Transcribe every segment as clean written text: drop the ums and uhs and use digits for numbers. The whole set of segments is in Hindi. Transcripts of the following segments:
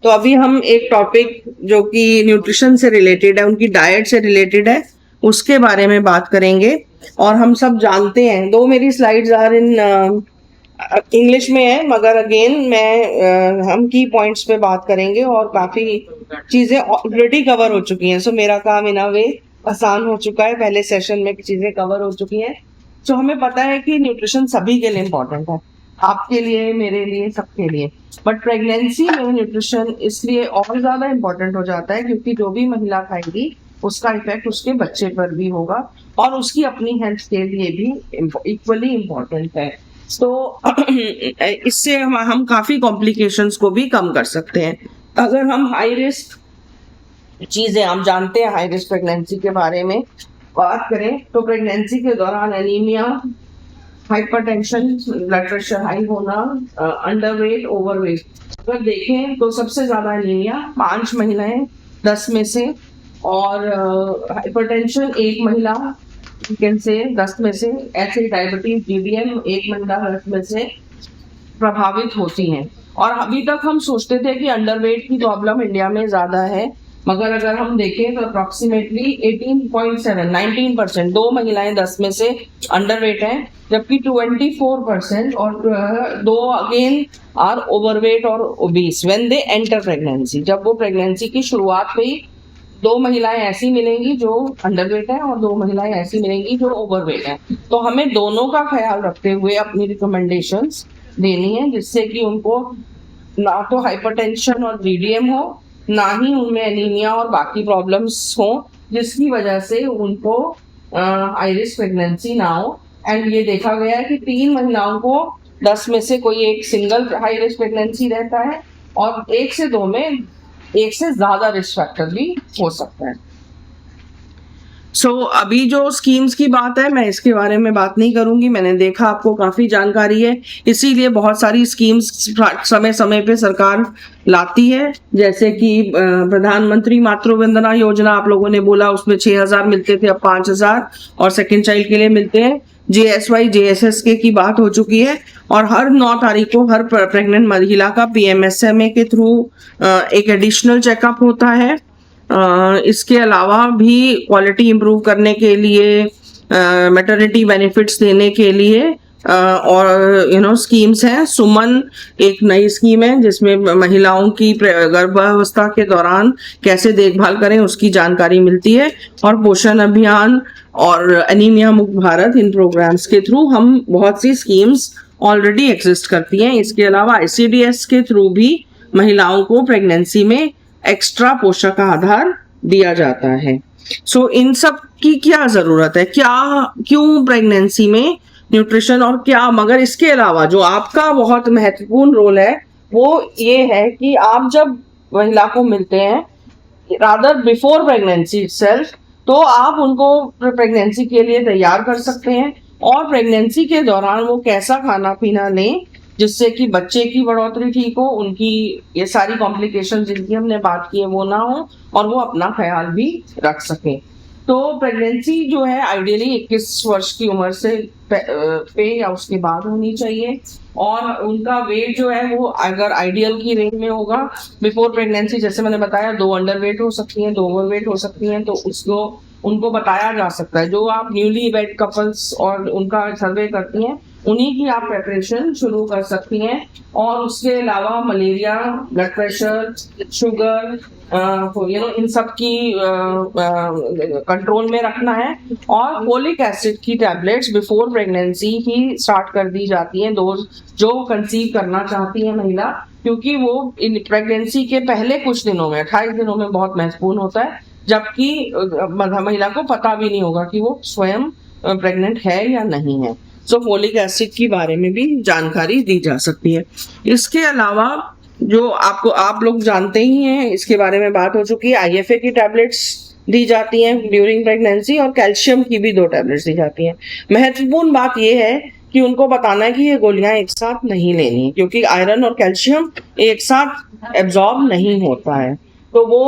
तो अभी हम एक टॉपिक जो कि न्यूट्रिशन से रिलेटेड है, उनकी डाइट से रिलेटेड है, उसके बारे में बात करेंगे। और हम सब जानते हैं, दो मेरी स्लाइड्स आर इन इंग्लिश में है, मगर अगेन मैं हम की पॉइंट्स पे बात करेंगे और काफी चीजें ऑलरेडी कवर हो चुकी हैं। सो मेरा काम इन अ वे आसान हो चुका है, पहले सेशन में चीजें कवर हो चुकी हैं। सो हमें पता है कि न्यूट्रिशन सभी के लिए इम्पोर्टेंट है, आपके लिए, मेरे लिए, सबके लिए। बट प्रेगनेंसी में न्यूट्रिशन इसलिए और ज्यादा इम्पोर्टेंट हो जाता है क्योंकि जो भी महिला खाएगी उसका इफेक्ट उसके बच्चे पर भी होगा और उसकी अपनी हेल्थ के लिए भी इक्वली इम्पोर्टेंट है। तो इससे हम काफी कॉम्प्लिकेशंस को भी कम कर सकते हैं। अगर हम हाई रिस्क चीजें, हम जानते हैं हाई रिस्क प्रेगनेंसी के बारे में बात करें तो प्रेगनेंसी के दौरान anaemia, hypertension, blood pressure high होना, अंडरवेट, ओवरवेट, अगर देखें तो सबसे ज्यादा एनीमिया 5 महिलाएं 10 में से, और हाइपरटेंशन 1 महिला कैन से 10 में से, ऐसे डायबिटीज जीडीएम 1 महिला 10 में से प्रभावित होती हैं। और अभी तक हम सोचते थे कि अंडरवेट की प्रॉब्लम इंडिया में ज्यादा है, मगर अगर हम देखें तो अप्रोक्सीमेटली 18.7 19%, 2 महिलाएं 10 में से अंडरवेट हैं, जबकि 24% और 2 अगेन आर ओवरवेट और obese when they enter pregnancy. जब वो प्रेगनेंसी की शुरुआत हुई, 2 महिलाएं ऐसी मिलेंगी जो अंडरवेट है और 2 महिलाएं ऐसी मिलेंगी जो ओवरवेट है। तो हमें दोनों का ख्याल रखते हुए अपनी रिकमेंडेशंस देनी है, जिससे कि उनको ना तो हाइपरटेंशन और जीडीएम हो, ना ही उनमें एनीमिया और बाकी प्रॉब्लम्स हो, जिसकी वजह से उनको हाई रिस्क प्रेगनेंसी ना हो। एंड ये देखा गया है कि 3 महिलाओं को 10 में से कोई एक सिंगल हाई रिस्क प्रेगनेंसी रहता है और 1 से 2 में 1 से ज्यादा रिस्क फैक्टर भी हो सकता है। अभी जो स्कीम्स की बात है, मैं इसके बारे में बात नहीं करूंगी, मैंने देखा आपको काफी जानकारी है, इसीलिए बहुत सारी स्कीम्स समय समय पे सरकार लाती है। जैसे कि प्रधानमंत्री मातृ वंदना योजना, आप लोगों ने बोला, उसमें 6,000 मिलते थे, अब 5,000 और सेकेंड चाइल्ड के लिए मिलते हैं। JSY JSS के की बात हो चुकी है और हर 9 तारीख को हर प्रेग्नेंट महिला का PMSMA के थ्रू एक एडिशनल चेकअप होता है। इसके अलावा भी क्वालिटी इम्प्रूव करने के लिए, मैटरनिटी बेनिफिट्स देने के लिए और स्कीम्स हैं। सुमन एक नई स्कीम है जिसमें महिलाओं की गर्भावस्था के दौरान कैसे देखभाल करें उसकी जानकारी मिलती है। और पोषण अभियान और एनीमिया मुक्त भारत, इन प्रोग्राम्स के थ्रू हम बहुत सी स्कीम्स ऑलरेडी एग्जिस्ट करती हैं। इसके अलावा ICDS के थ्रू भी महिलाओं को प्रेगनेंसी में एक्स्ट्रा पोषक आहार दिया जाता है। इन सब की क्या जरूरत है, क्यों प्रेगनेंसी में न्यूट्रिशन, और क्या, मगर इसके अलावा जो आपका बहुत महत्वपूर्ण रोल है वो ये है कि आप जब महिला को मिलते हैं रादर बिफोर प्रेगनेंसी इटसेल्फ, तो आप उनको प्रेगनेंसी के लिए तैयार कर सकते हैं और प्रेगनेंसी के दौरान वो कैसा खाना पीना लें जिससे कि बच्चे की बढ़ोतरी ठीक हो, उनकी ये सारी कॉम्प्लिकेशन जिनकी हमने बात की है वो ना हो, और वो अपना ख्याल भी रख सकें। तो प्रेगनेंसी जो है आइडियली 21 वर्ष की उम्र से पे या उसके बाद होनी चाहिए, और उनका वेट जो है वो अगर आइडियल की रेंज में होगा बिफोर प्रेगनेंसी, जैसे मैंने बताया 2 अंडरवेट हो सकती हैं, 2 ओवरवेट हो सकती हैं, तो उसको उनको बताया जा सकता है। जो आप न्यूली वेड कपल्स और उनका सर्वे करती हैं उन्हीं की आप प्रेपरेशन शुरू कर सकती हैं। और उसके अलावा मलेरिया, ब्लड प्रेशर, शुगर, इन सब की कंट्रोल में रखना है। और फोलिक एसिड की टैबलेट्स बिफोर प्रेगनेंसी ही स्टार्ट कर दी जाती हैं जो कंसीव करना चाहती है महिला, क्योंकि वो प्रेगनेंसी के पहले कुछ दिनों में 28 दिनों में बहुत महत्वपूर्ण होता है, जबकि महिला को पता भी नहीं होगा कि वो स्वयं प्रेग्नेंट है या नहीं है। फोलिक एसिड के बारे में भी जानकारी दी जा सकती है। इसके अलावा जो आप लोग जानते ही हैं, इसके बारे में बात हो चुकी है, IFA की टैबलेट्स दी जाती हैं ड्यूरिंग प्रेगनेंसी, और कैल्शियम की भी 2 टैबलेट्स दी जाती हैं। महत्वपूर्ण बात यह है कि उनको बताना है कि ये गोलियां एक साथ नहीं लेनी, क्योंकि आयरन और कैल्शियम एक साथ एब्जॉर्ब नहीं होता है, तो वो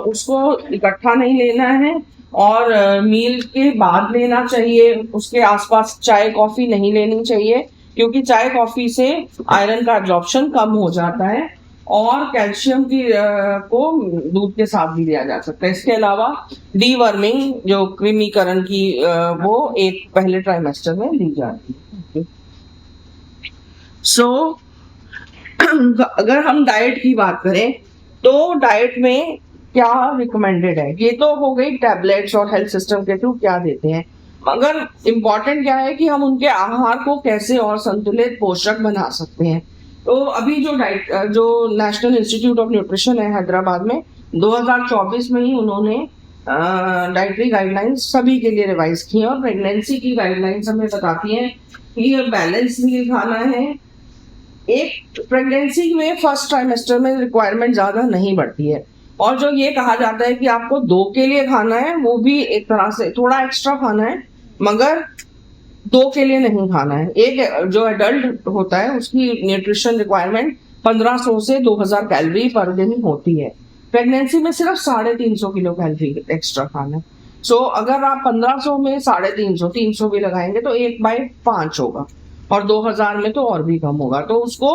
उसको इकट्ठा नहीं लेना है और मील के बाद लेना चाहिए। उसके आसपास चाय कॉफी नहीं लेनी चाहिए, क्योंकि चाय कॉफी से आयरन का एब्जॉर्प्शन कम हो जाता है और कैल्शियम की को दूध के साथ भी दिया जा सकता है। इसके अलावा डीवर्मिंग जो कृमिकरण की वो एक पहले ट्राइमेस्टर में दी जाती है। सो अगर हम डाइट की बात करें तो डाइट में क्या रिकमेंडेड है, ये तो हो गई टैबलेट्स और हेल्थ सिस्टम के थ्रू क्या देते हैं, मगर इम्पॉर्टेंट क्या है कि हम उनके आहार को कैसे और संतुलित पोषक बना सकते हैं। तो अभी जो नेशनल इंस्टीट्यूट ऑफ न्यूट्रिशन है हैदराबाद में 2024 में ही उन्होंने डाइटरी गाइडलाइंस सभी के लिए रिवाइज की है, और प्रेगनेंसी की गाइडलाइंस हमें बताती हैं कि बैलेंस मील खाना है। एक प्रेगनेंसी में फर्स्ट ट्राइमेस्टर में रिक्वायरमेंट ज्यादा नहीं बढ़ती है, और जो ये कहा जाता है कि आपको 2 के लिए खाना है वो भी एक तरह से थोड़ा एक्स्ट्रा खाना है, मगर 2 के लिए नहीं खाना है। एक जो एडल्ट होता है उसकी न्यूट्रिशन रिक्वायरमेंट 1500 से 2000 कैलोरी पर दिन होती है। प्रेगनेंसी में सिर्फ 350 किलो कैलोरी एक्स्ट्रा खाना है। सो अगर आप 1500 में 350 300 भी लगाएंगे तो 1/5 होगा, और 2000 में तो और भी कम होगा। तो उसको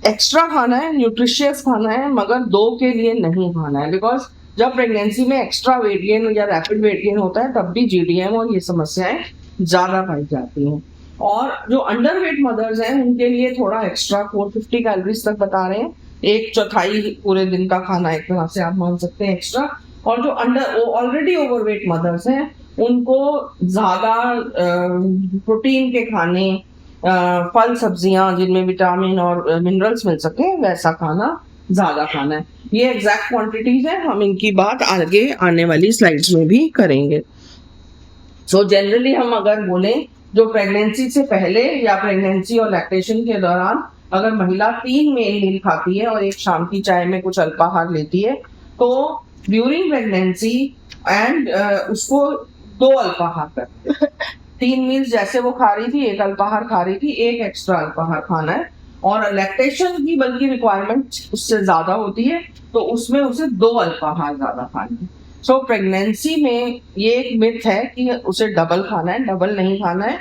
एक्स्ट्रा खाना है, न्यूट्रिशियस खाना है, मगर 2 के लिए नहीं खाना है, बिकॉज जब प्रेगनेंसी में एक्स्ट्रा वेट गेन या रैपिड वेट गेन होता है तब भी जीडीएम और ये समस्याएं ज्यादा पाई जाती हैं। और जो अंडर वेट मदर्स हैं उनके लिए थोड़ा एक्स्ट्रा 450 कैलोरीज तक बता रहे हैं, 1/4 पूरे दिन का खाना एक तरह से आप मान सकते हैं एक्स्ट्रा। और जो ऑलरेडी ओवरवेट मदर्स हैं उनको ज्यादा प्रोटीन के खाने, फल सब्जियां जिनमें विटामिन और मिनरल्स मिल सके वैसा खाना ज्यादा खाना है। ये एग्जैक्ट क्वांटिटीज है, हम इनकी बात आगे आने वाली स्लाइड्स में भी करेंगे। सो जनरली हम अगर बोलें जो प्रेगनेंसी से पहले या प्रेगनेंसी और लैक्टेशन के दौरान अगर महिला 3 मेन मील खाती है और एक शाम की चाय में कुछ अल्पाहार लेती है, तो ड्यूरिंग प्रेगनेंसी एंड उसको 2 अल्पाहार करते 3 मील्स जैसे वो खा रही थी, 1 अल्पाहार खा रही थी, 1 एक्स्ट्रा अल्पाहार खाना है। और लैक्टेशन की बल्कि रिक्वायरमेंट उससे ज्यादा होती है, तो उसमें उसे 2 अल्पाहार ज्यादा खाना है। सो प्रेगनेंसी में ये एक मिथ है कि उसे डबल खाना है, डबल नहीं खाना है,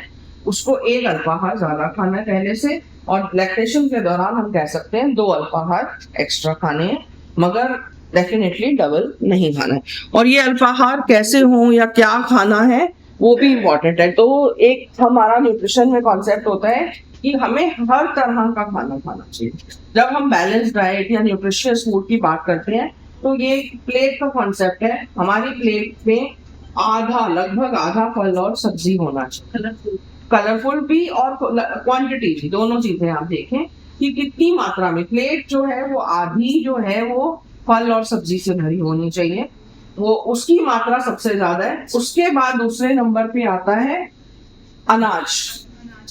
उसको 1 अल्पाहार ज्यादा खाना है पहले से, और लैक्टेशन के दौरान हम कह सकते हैं 2 अल्पाहार एक्स्ट्रा खाने हैं, मगर डेफिनेटली डबल नहीं खाना है। और ये अल्पाहार कैसे हो या क्या खाना है वो भी इम्पोर्टेंट है। तो एक हमारा न्यूट्रिशन में कॉन्सेप्ट होता है कि हमें हर तरह का खाना खाना चाहिए। जब हम बैलेंस डाइट या न्यूट्रिशियस फूड की बात करते हैं तो ये प्लेट का कॉन्सेप्ट है। हमारी प्लेट में लगभग आधा फल और सब्जी होना चाहिए, कलरफुल भी और क्वांटिटी भी, दोनों चीजें आप देखें कि कितनी मात्रा में प्लेट जो है वो आधी जो है वो फल और सब्जी से भरी होनी चाहिए, वो उसकी मात्रा सबसे ज्यादा है। उसके बाद दूसरे नंबर पे आता है अनाज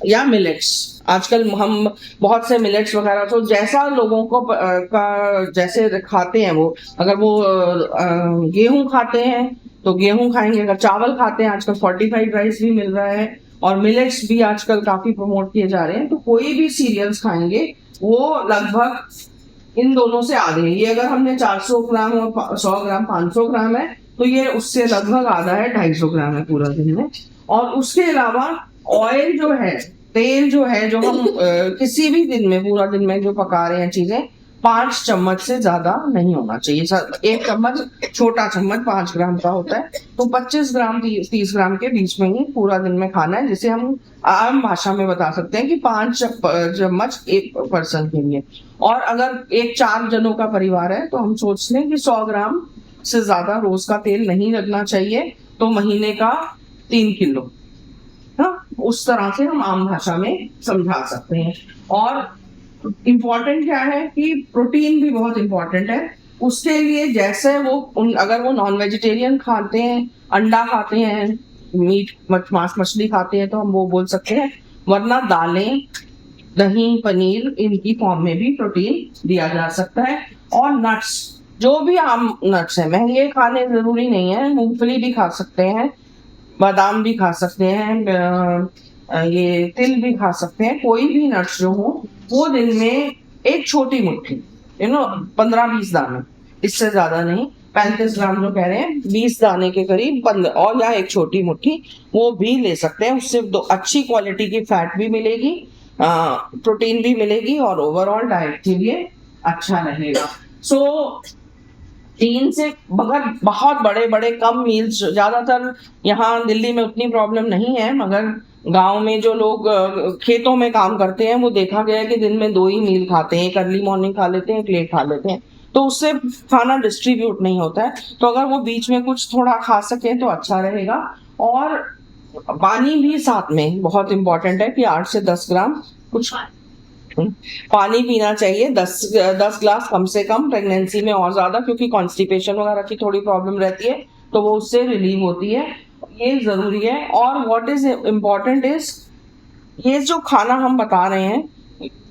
या मिलेट्स। आजकल हम बहुत से मिलेट्स वगैरह, तो जैसा लोगों को का जैसे खाते हैं वो, अगर वो गेहूं खाते हैं तो गेहूं खाएंगे, अगर चावल खाते हैं आजकल फोर्टिफाइड राइस भी मिल रहा है, और मिलेट्स भी आजकल काफी प्रमोट किए जा रहे हैं। तो कोई भी सीरियल्स खाएंगे वो लगभग इन दोनों से आधे हैं। ये अगर हमने 400 ग्राम और 100 ग्राम 500 ग्राम है तो ये उससे लगभग आधा है, 250 ग्राम है पूरा दिन में। और उसके अलावा ऑयल जो है, तेल जो है, जो हम किसी भी दिन में पूरा दिन में जो पका रहे हैं चीजें, 5 चम्मच से ज्यादा नहीं होना चाहिए। 1 चम्मच, छोटा चम्मच 5 ग्राम का होता है, तो 25 ग्राम 30 ग्राम के बीच में ही पूरा दिन में खाना है, जिसे हम आम भाषा में बता सकते हैं कि 5 चम्मच एक पर्सन के लिए। और अगर 4 जनों का परिवार है तो हम सोच लें कि 100 ग्राम से ज्यादा रोज का तेल नहीं लगना चाहिए, तो महीने का 3 किलो। हाँ, उस तरह से हम आम भाषा में समझा सकते हैं। और इम्पोर्टेंट क्या है कि प्रोटीन भी बहुत इम्पोर्टेंट है उसके लिए। जैसे अगर वो नॉन वेजिटेरियन खाते हैं, अंडा खाते हैं, मीट मांस मछली खाते हैं, तो हम वो बोल सकते हैं, वरना दालें, दही, पनीर, इनकी फॉर्म में भी प्रोटीन दिया जा सकता है। और नट्स, जो भी आम नट्स है, महंगे खाने जरूरी नहीं है, मूंगफली भी खा सकते हैं, बादाम भी खा सकते हैं, ये तिल भी खा सकते हैं, कोई भी नट्स जो हो वो दिन में एक छोटी मुट्ठी, 15-20 दाने, इससे ज्यादा नहीं, 35 ग्राम जो कह रहे हैं, 20 दाने के करीब 15, और या एक छोटी मुट्ठी वो भी ले सकते हैं। उससे अच्छी क्वालिटी की फैट भी मिलेगी, प्रोटीन भी मिलेगी, और ओवरऑल डाइट के लिए अच्छा रहेगा। सो 3 से, मगर बहुत बड़े बड़े कम मील्स, ज्यादातर यहाँ दिल्ली में उतनी प्रॉब्लम नहीं है, मगर गांव में जो लोग खेतों में काम करते हैं वो देखा गया है कि दिन में 2 ही मील खाते हैं, एक अर्ली मॉर्निंग खा लेते हैं, एक लेट खा लेते हैं, तो उससे खाना डिस्ट्रीब्यूट नहीं होता है। तो अगर वो बीच में कुछ थोड़ा खा सके तो अच्छा रहेगा। और पानी भी साथ में बहुत इंपॉर्टेंट है कि 8 से 10 ग्राम कुछ पानी पीना चाहिए, 10 ग्लास कम से कम, प्रेगनेंसी में और ज्यादा, क्योंकि कॉन्स्टिपेशन वगैरह की थोड़ी प्रॉब्लम रहती है तो वो उससे रिलीव होती है, ये जरूरी है। और व्हाट इज इम्पोर्टेंट इज, ये जो खाना हम बता रहे हैं,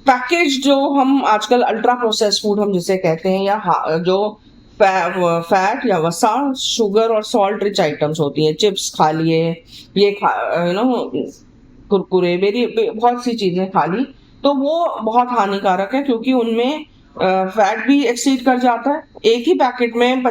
पैकेज जो हम आजकल अल्ट्रा प्रोसेस फूड हम जिसे कहते हैं, या जो फैट या वसा, शुगर और सॉल्ट रिच आइटम्स होती हैं, चिप्स खा लिए, ये कुरकुरे, मेरी बहुत सी चीजें खा ली, तो वो बहुत हानिकारक है, क्योंकि उनमें फैट भी एक्सीड कर जाता है। एक ही पैकेट में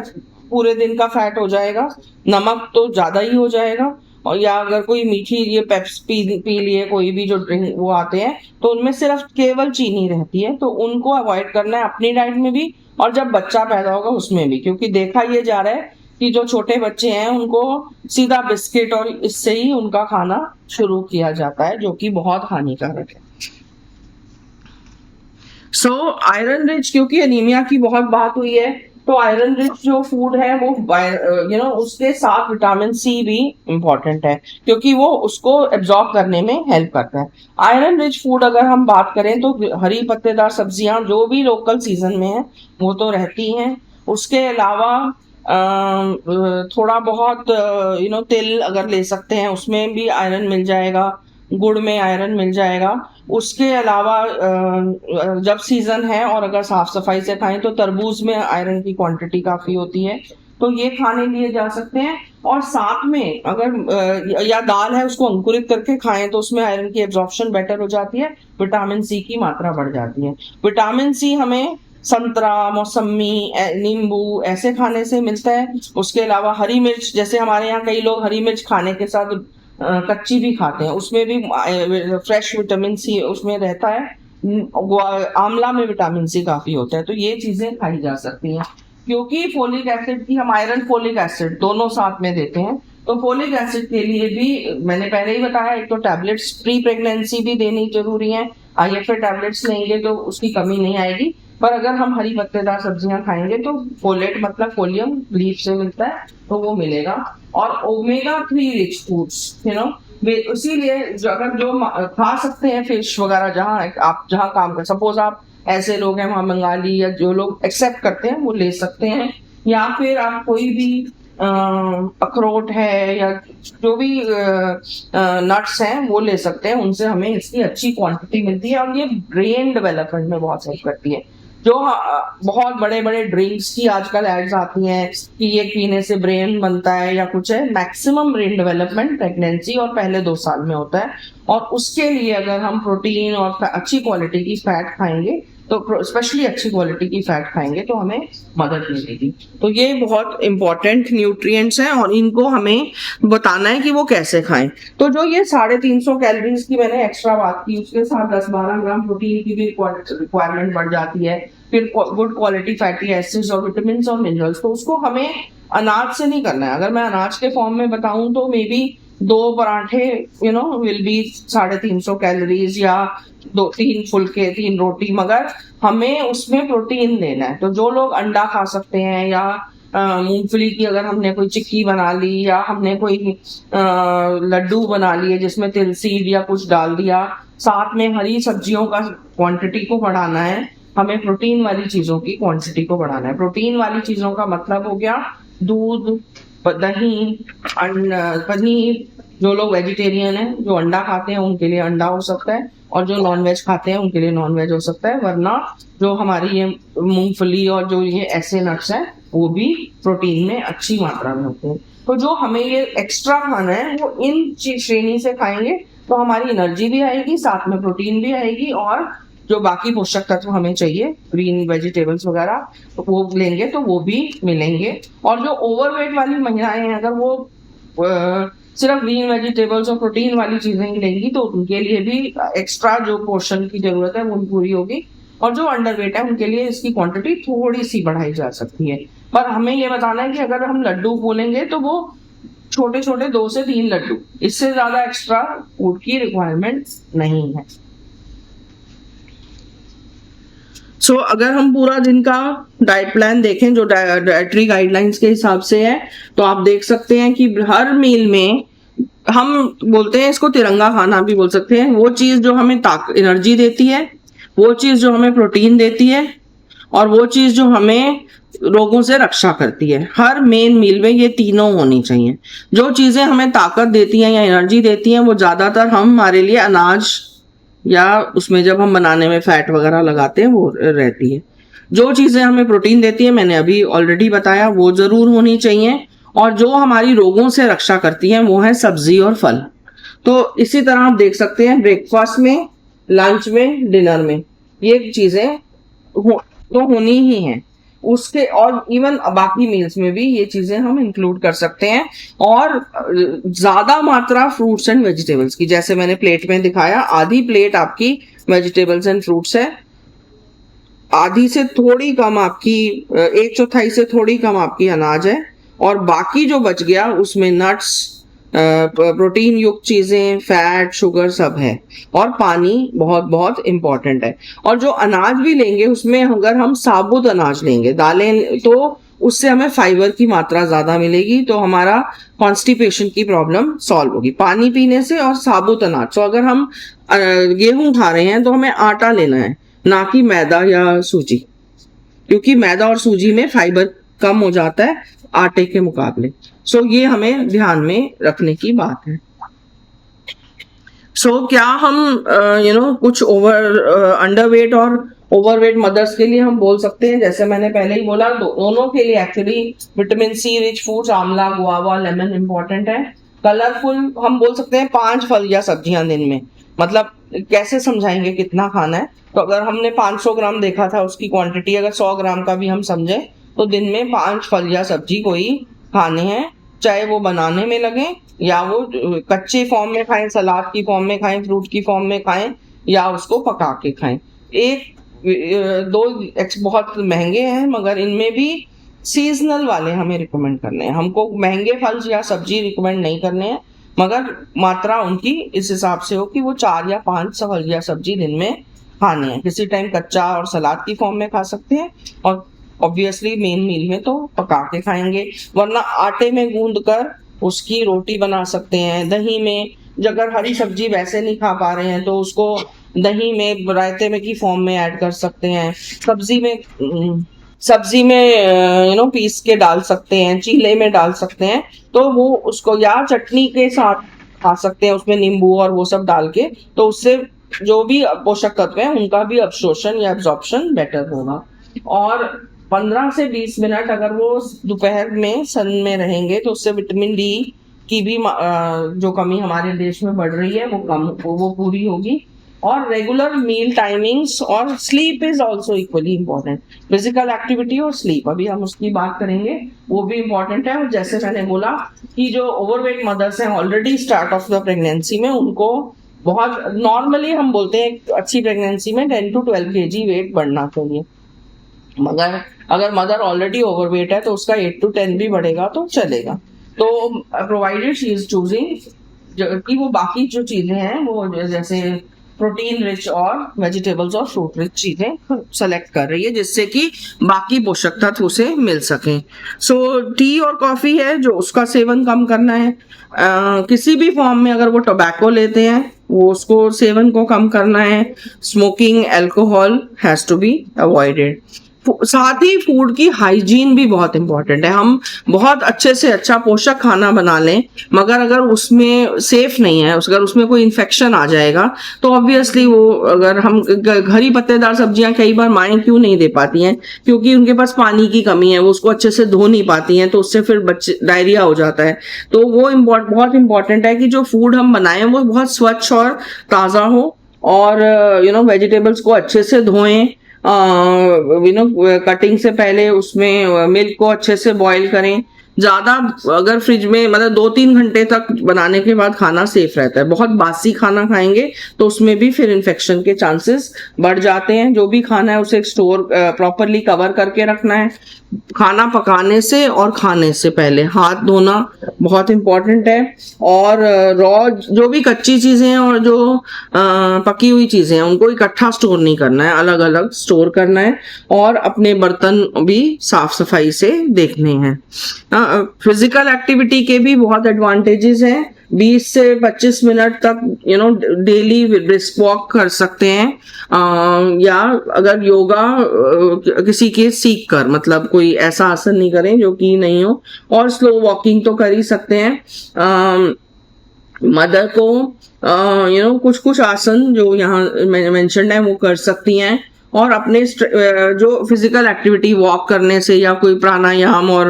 पूरे दिन का फैट हो जाएगा, नमक तो ज्यादा ही हो जाएगा। और या अगर कोई मीठी ये पेप्स पी लिए, कोई भी जो ड्रिंक वो आते हैं, तो उनमें सिर्फ केवल चीनी रहती है, तो उनको अवॉइड करना है अपनी डाइट में भी, और जब बच्चा पैदा होगा उसमें भी, क्योंकि देखा ये जा रहा है कि जो छोटे बच्चे हैं उनको सीधा बिस्किट और इससे ही उनका खाना शुरू किया जाता है, जो कि बहुत हानिकारक है। सो आयरन रिच, क्योंकि एनीमिया की बहुत बात हुई है, तो आयरन रिच जो फूड है वो उसके साथ विटामिन सी भी इम्पोर्टेंट है, क्योंकि वो उसको एब्जॉर्ब करने में हेल्प करता है। आयरन रिच फूड अगर हम बात करें तो हरी पत्तेदार सब्जियां जो भी लोकल सीजन में है वो तो रहती हैं। उसके अलावा थोड़ा बहुत तिल अगर ले सकते हैं, उसमें भी आयरन मिल जाएगा, गुड़ में आयरन मिल जाएगा। उसके अलावा जब सीजन है और अगर साफ सफाई से खाएं तो तरबूज में आयरन की क्वांटिटी काफी होती है, तो ये खाने लिए जा सकते हैं। और साथ में अगर या दाल है उसको अंकुरित करके खाएं तो उसमें आयरन की एब्जॉर्प्शन बेटर हो जाती है, विटामिन सी की मात्रा बढ़ जाती है। विटामिन सी हमें संतरा, मौसमी, नींबू ऐसे खाने से मिलता है। उसके अलावा हरी मिर्च, जैसे हमारे यहाँ कई लोग हरी मिर्च खाने के साथ कच्ची भी खाते हैं, उसमें भी फ्रेश विटामिन सी उसमें रहता है। आंवला में विटामिन सी काफी होता है, तो ये चीजें खाई जा सकती हैं। क्योंकि फोलिक एसिड की, हम आयरन फोलिक एसिड दोनों साथ में देते हैं, तो फोलिक एसिड के लिए भी मैंने पहले ही बताया, एक तो टैबलेट्स प्री प्रेगनेंसी भी देनी जरूरी है। IFA टैबलेट्स लेंगे तो उसकी कमी नहीं आएगी, पर अगर हम हरी पत्तेदार सब्जियां खाएंगे तो फोलेट मतलब फोलियम लीफ से मिलता है, तो वो मिलेगा। और ओमेगा 3 रिच फूड्स इसीलिए अगर जो खा सकते हैं फिश वगैरह, जहाँ काम कर, सपोज आप ऐसे लोग हैं वहां बंगाली या जो लोग एक्सेप्ट करते हैं वो ले सकते हैं, या फिर आप कोई भी अखरोट है या जो भी नट्स हैं वो ले सकते हैं, उनसे हमें इसकी अच्छी क्वांटिटी मिलती है, और ये ब्रेन डेवलपमेंट में बहुत हेल्प करती है। जो बहुत बड़े बड़े ड्रिंक्स की आजकल एड्स आती हैं कि ये पीने से ब्रेन बनता है या कुछ है, मैक्सिमम ब्रेन डेवलपमेंट प्रेगनेंसी और पहले 2 साल में होता है। और उसके लिए अगर हम प्रोटीन और अच्छी क्वालिटी की फैट खाएंगे, तो स्पेशली अच्छी क्वालिटी की फैट खाएंगे तो हमें मदद मिलेगी। तो ये बहुत इंपॉर्टेंट न्यूट्रिएंट्स हैं और इनको हमें बताना है कि वो कैसे खाएं। तो जो ये 350 कैलोरीज की मैंने एक्स्ट्रा बात की, उसके साथ 10-12 ग्राम प्रोटीन की भी रिक्वायरमेंट बढ़ जाती है, फिर गुड क्वालिटी फैटी एसिड्स और विटामिन और मिनरल्स, तो उसको हमें अनाज से नहीं करना है। अगर मैं अनाज के फॉर्म में बताऊं तो मे बी 2 पराठे विल बी 350 कैलोरीज, या 3 फुलके, 3 रोटी, मगर हमें उसमें प्रोटीन लेना है। तो जो लोग अंडा खा सकते हैं, या मूंगफली की अगर हमने कोई चिक्की बना ली, या हमने कोई लड्डू बना लिए जिसमें तिल सीड या कुछ डाल दिया, साथ में हरी सब्जियों का क्वांटिटी को बढ़ाना है, हमें प्रोटीन वाली चीजों की क्वांटिटी को बढ़ाना है। प्रोटीन वाली चीजों का मतलब हो गया दूध, दही, पनीर। जो लोग वेजिटेरियन हैं, जो अंडा खाते हैं उनके लिए अंडा हो सकता है, और जो नॉन वेज खाते हैं उनके लिए नॉन वेज हो सकता है। वरना जो हमारी ये मूंगफली और जो ये ऐसे नट्स हैं वो भी प्रोटीन में अच्छी मात्रा में होते हैं। तो जो हमें ये एक्स्ट्रा खाना है वो इन श्रेणी से खाएंगे तो हमारी एनर्जी भी आएगी, साथ में प्रोटीन भी आएगी, और जो बाकी पोषक तत्व हमें चाहिए ग्रीन वेजिटेबल्स वगैरह, तो वो लेंगे तो वो भी मिलेंगे। और जो ओवरवेट वाली महिलाएं हैं, अगर वो सिर्फ ग्रीन वेजिटेबल्स और प्रोटीन वाली चीजें ही लेंगी तो उनके लिए भी एक्स्ट्रा जो पोर्शन की जरूरत है वो पूरी होगी। और जो अंडरवेट है उनके लिए इसकी क्वांटिटी थोड़ी सी बढ़ाई जा सकती है। पर हमें ये बताना है कि अगर हम लड्डू बोलेंगे तो वो छोटे छोटे 2 से 3 लड्डू, इससे ज्यादा एक्स्ट्रा फूड की रिक्वायरमेंट नहीं है। सो अगर हम पूरा दिन का डाइट प्लान देखें जो डाइटरी गाइडलाइंस के हिसाब से है, तो आप देख सकते हैं कि हर मील में हम बोलते हैं इसको तिरंगा खाना भी बोल सकते हैं, वो चीज जो हमें एनर्जी देती है, वो चीज जो हमें प्रोटीन देती है, और वो चीज जो हमें रोगों से रक्षा करती है। हर मेन मील में ये तीनों होनी चाहिए। जो चीजें हमें ताकत देती हैं या एनर्जी देती हैं वो ज्यादातर हमारे लिए अनाज या उसमें जब हम बनाने में फैट वगैरह लगाते हैं वो रहती है। जो चीजें हमें प्रोटीन देती है मैंने अभी ऑलरेडी बताया, वो जरूर होनी चाहिए। और जो हमारी रोगों से रक्षा करती हैं वो है सब्जी और फल। तो इसी तरह आप देख सकते हैं ब्रेकफास्ट में, लंच में, डिनर में ये चीजें तो होनी ही हैं। उसके और इवन बाकी मील्स में भी ये चीजें हम इंक्लूड कर सकते हैं। और ज्यादा मात्रा फ्रूट्स एंड वेजिटेबल्स की, जैसे मैंने प्लेट में दिखाया, आधी प्लेट आपकी वेजिटेबल्स एंड फ्रूट्स है, आधी से थोड़ी कम आपकी, 1/4 से थोड़ी कम आपकी अनाज है, और बाकी जो बच गया उसमें नट्स, प्रोटीन युक्त चीजें, फैट, शुगर सब है, और पानी बहुत बहुत इंपॉर्टेंट है। और जो अनाज भी लेंगे उसमें अगर हम साबुत अनाज लेंगे, दालें, तो उससे हमें फाइबर की मात्रा ज्यादा मिलेगी, तो हमारा कॉन्स्टिपेशन की प्रॉब्लम सॉल्व होगी पानी पीने से। और साबुत अनाज, तो अगर हम गेहूं खा रहे हैं तो हमें आटा लेना है, ना कि मैदा या सूजी, क्योंकि मैदा और सूजी में फाइबर कम हो जाता है आटे के मुकाबले। सो ये हमें ध्यान में रखने की बात है। क्या हम कुछ अंडरवेट और ओवरवेट मदर्स के लिए हम बोल सकते हैं, जैसे मैंने पहले ही बोला, दोनों के लिए actually vitamin C rich foods, आंवला, गुआवा, लेमन इंपॉर्टेंट है। कलरफुल हम बोल सकते हैं 5 फल या सब्जियां दिन में। मतलब कैसे समझाएंगे कितना खाना है, तो अगर हमने 500 ग्राम देखा था उसकी क्वांटिटी, अगर 100 ग्राम का भी हम समझे तो दिन में 5 फल या सब्जी कोई खाने हैं, चाहे वो बनाने में लगे या वो कच्चे फॉर्म में खाएं, सलाद की फॉर्म में खाएं, फ्रूट की फॉर्म में खाएं, या उसको पका के खाएं। दो बहुत महंगे हैं, मगर इनमें भी सीजनल वाले हमें रिकमेंड करने हैं। हमको महंगे फल या सब्जी रिकमेंड नहीं करने हैं, मगर मात्रा उनकी इस हिसाब से हो कि वो 4 या 5 फल या सब्जी दिन में खाने हैं। किसी टाइम कच्चा और सलाद की फॉर्म में खा सकते हैं, और ऑब्वियसली मेन मील में तो पका के खाएंगे, वरना आटे में गूंद कर उसकी रोटी बना सकते हैं। दही में, अगर हरी सब्जी वैसे नहीं खा पा रहे हैं तो उसको दही में, रायते में की फॉर्म में ऐड कर सकते हैं। सब्जी में पीस के डाल सकते हैं, चीले में डाल सकते हैं, तो वो उसको या चटनी के साथ खा सकते हैं, उसमें नींबू और वो सब डाल के, तो उससे जो भी पोषक तत्व हैं उनका भी अब्सॉर्प्शन या एब्जॉर्प्शन बेटर होगा। और 15 से 20 मिनट अगर वो दोपहर में सन में रहेंगे तो उससे विटामिन डी की भी जो कमी हमारे देश में बढ़ रही है वो पूरी होगी। और रेगुलर मील टाइमिंग्स, और sleep is also equally important. Physical activity और स्लीप, अभी हम उसकी बात करेंगे, वो भी इम्पोर्टेंट है। और जैसे मैंने बोला कि जो ओवरवेट मदर्स हैं already start of the pregnancy में, उनको बहुत नॉर्मली हम बोलते हैं अच्छी प्रेगनेंसी में 10 to 12 kg वेट बढ़ना चाहिए, मगर अगर मदर ऑलरेडी ओवरवेट है तो उसका 8 to 10 भी बढ़ेगा तो चलेगा। तो प्रोवाइडेड शी इज चूजिंग कि वो बाकी जो चीजें हैं वो जैसे प्रोटीन रिच और वेजिटेबल्स और फ्रूट रिच चीजें सेलेक्ट कर रही है, जिससे कि बाकी पोषक तत्व उसे मिल सकें। टी और कॉफी है जो उसका सेवन कम करना है। किसी भी फॉर्म में अगर वो टोबैको लेते हैं वो उसको सेवन को कम करना है। Smoking, alcohol has to be avoided. साथ ही फूड की हाइजीन भी बहुत इंपॉर्टेंट है। हम बहुत अच्छे से अच्छा पोषक खाना बना लें, मगर अगर उसमें सेफ नहीं है, अगर उसमें कोई इन्फेक्शन आ जाएगा तो ऑब्वियसली वो, अगर हम हरी पत्तेदार सब्जियां कई बार माएँ क्यों नहीं दे पाती हैं, क्योंकि उनके पास पानी की कमी है, वो उसको अच्छे से धो नहीं पाती हैं, तो उससे फिर बच्चे डायरिया हो जाता है। तो वो बहुत इंपॉर्टेंट है कि जो फूड हम बनाएं वो बहुत स्वच्छ और ताज़ा हो, और वेजिटेबल्स को अच्छे से धोएं, कटिंग से पहले उसमें मिल्क को अच्छे से बॉईल करें, ज्यादा अगर फ्रिज में मतलब 2-3 घंटे तक बनाने के बाद खाना सेफ रहता है। बहुत बासी खाना खाएंगे तो उसमें भी फिर इन्फेक्शन के चांसेस बढ़ जाते हैं। जो भी खाना है उसे स्टोर प्रॉपरली कवर करके रखना है। खाना पकाने से और खाने से पहले हाथ धोना बहुत इम्पोर्टेंट है। और रॉ जो भी कच्ची चीजें हैं और जो पकी हुई चीजें हैं उनको इकट्ठा स्टोर नहीं करना है, अलग अलग स्टोर करना है। और अपने बर्तन भी साफ सफाई से देखने हैं। फिजिकल एक्टिविटी के भी बहुत एडवांटेजेस हैं। 20 से 25 मिनट तक डेली ब्रिस्क वॉक कर सकते हैं। या अगर योगा किसी के सीख कर, मतलब कोई ऐसा आसन नहीं करें जो कि नहीं हो, और स्लो वॉकिंग तो कर ही सकते हैं। मदर को कुछ कुछ आसन जो यहाँ मेंशन्ड है वो कर सकती हैं। और अपने जो फिजिकल एक्टिविटी वॉक करने से या कोई प्राणायाम और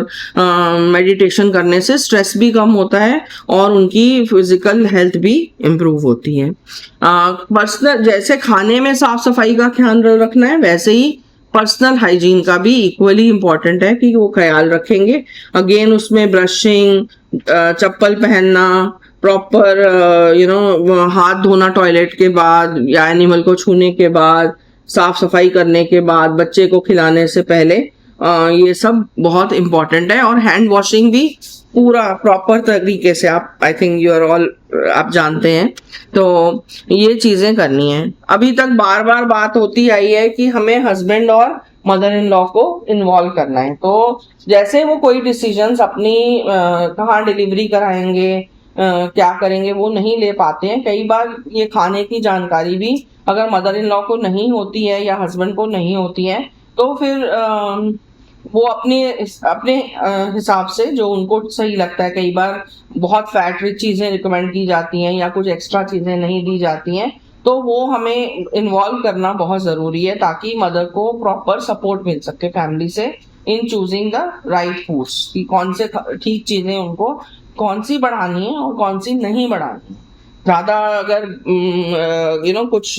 मेडिटेशन करने से स्ट्रेस भी कम होता है और उनकी फिजिकल हेल्थ भी इम्प्रूव होती है। पर्सनल जैसे खाने में साफ सफाई का ख्याल रखना है, वैसे ही पर्सनल हाइजीन का भी इक्वली इम्पोर्टेंट है कि वो ख्याल रखेंगे। अगेन उसमें ब्रशिंग, चप्पल पहनना, प्रॉपर हाथ धोना टॉयलेट के बाद या एनिमल को छूने के बाद, साफ सफाई करने के बाद, बच्चे को खिलाने से पहले, ये सब बहुत इम्पोर्टेंट है। और हैंड वॉशिंग भी पूरा प्रॉपर तरीके से, आप I think you are all आप जानते हैं, तो ये चीजें करनी है। अभी तक बार बार बात होती आई है कि हमें हस्बैंड और मदर इन लॉ को इन्वॉल्व करना है। तो जैसे वो कोई डिसीजंस अपनी कहाँ डिलीवरी कराएंगे, क्या करेंगे, वो नहीं ले पाते हैं। कई बार ये खाने की जानकारी भी अगर मदर इन लॉ को नहीं होती है या हस्बैंड को नहीं होती है तो फिर वो अपने हिसाब से जो उनको सही लगता है, कई बार बहुत फैट रिच चीज़ें रिकमेंड की जाती हैं या कुछ एक्स्ट्रा चीज़ें नहीं दी जाती हैं, तो वो हमें इन्वॉल्व करना बहुत ज़रूरी है ताकि मदर को प्रॉपर सपोर्ट मिल सके फैमिली से इन चूजिंग द राइट फूड्स, कि कौन से ठीक चीज़ें उनको कौन सी बढ़ानी है और कौन सी नहीं बढ़ानी है। ज़्यादा अगर कुछ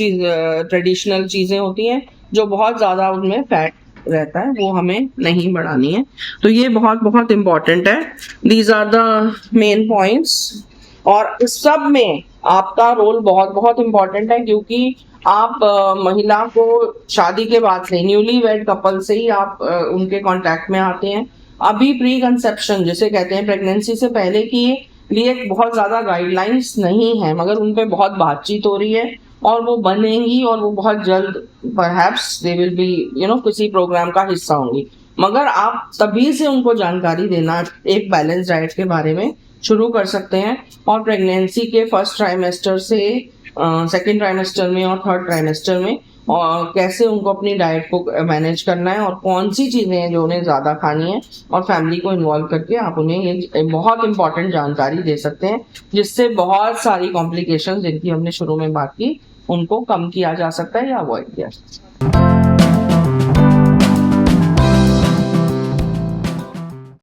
ट्रेडिशनल चीज़ें होती हैं जो बहुत ज़्यादा उनमें फैट रहता है, वो हमें नहीं बढ़ानी है। तो ये बहुत बहुत इम्पॉर्टेंट है। These are the main points. और इस सब में आपका रोल बहुत बहुत इम्पॉर्टेंट है, क्योंकि आप महिला को शादी के बाद से, न्यूली वेड कपल से ही आप उनके कांटेक्ट में आते हैं। अभी प्री कंसेप्शन जिसे कहते हैं, प्रेगनेंसी से पहले की लिए बहुत ज्यादा गाइडलाइंस नहीं है, मगर उन पे बहुत बातचीत हो रही है और वो बनेंगी और वो बहुत जल्द परहैप्स दे विल बी किसी प्रोग्राम का हिस्सा होंगी। मगर आप तभी से उनको जानकारी देना एक बैलेंस डाइट के बारे में शुरू कर सकते हैं। और प्रेगनेंसी के फर्स्ट ट्राइमेस्टर से सेकेंड ट्राइमेस्टर में और थर्ड ट्राइमेस्टर में और कैसे उनको अपनी डाइट को मैनेज करना है और कौन सी चीज़ें हैं जो उन्हें ज़्यादा खानी है, और फैमिली को इन्वॉल्व करके आप उन्हें ये बहुत इंपॉर्टेंट जानकारी दे सकते हैं, जिससे बहुत सारी कॉम्प्लिकेशंस जिनकी हमने शुरू में बात की उनको कम किया जा सकता है या अवॉइड किया जा सकता है।